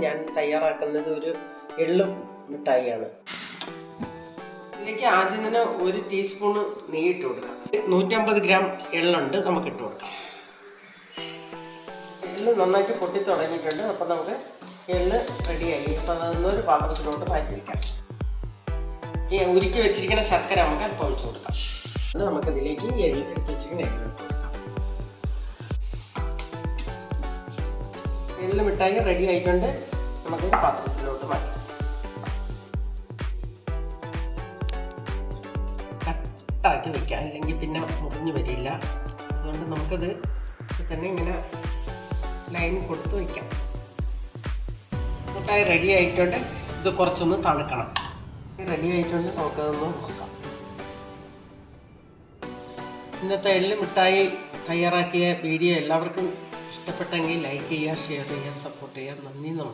ഞാൻ തയ്യാറാക്കുന്നത് ഒരു എള്ളു മിഠായിയാണ്. ഇതിലേക്ക് ആദ്യം തന്നെ 1 ടീസ്പൂൺ നെയ്യ് ഇട്ട് കൊടുക്കാം. 150 ഗ്രാം എള്ളുണ്ട്, നമുക്ക് ഇട്ട് കൊടുക്കാം. എള്ള് നന്നായിട്ട് പൊട്ടി തുടങ്ങിയിട്ടുണ്ട്. അപ്പോൾ നമുക്ക് എള്ള് റെഡിയായി. അപ്പോൾ അതൊന്നൊരു പാത്രത്തിലോട്ട് മാറ്റി വയ്ക്കാം. ഈ ഉരുക്കി വെച്ചിരിക്കുന്ന ശർക്കര നമുക്ക് അല്പം ഒഴിച്ചു കൊടുക്കാം. നമുക്ക് ഇതിലേക്ക് എള്ള് എടുത്ത് വെച്ചിരിക്കുന്ന എള്ള് ഇട്ട് കൊടുക്കാം. എള്ള് മിഠായി റെഡി ആയിട്ടുണ്ട്. നമുക്ക് പാത്രത്തിലോട്ട് മാറ്റാം. കട്ടാക്കി വെക്കാം, അല്ലെങ്കിൽ പിന്നെ മുറിഞ്ഞു വരില്ല. അതുകൊണ്ട് നമുക്കത് തന്നെ ഇങ്ങനെ ലൈൻ കൊടുത്ത് വയ്ക്കാം. മിഠായി റെഡി ആയിട്ടുണ്ട്. ഇത് കുറച്ചൊന്ന് തണുക്കണം. റെഡി ആയിട്ടുണ്ട്, നമുക്കതൊന്ന് നോക്കാം. ഇന്നത്തെ എള്ള് മിഠായി തയ്യാറാക്കിയ വീഡിയോ എല്ലാവർക്കും ഇഷ്ടപ്പെട്ടെങ്കിൽ ലൈക്ക് ചെയ്യുക, ഷെയർ ചെയ്യുക, സപ്പോർട്ട് ചെയ്യുക. നന്ദി, നമസ്കാരം.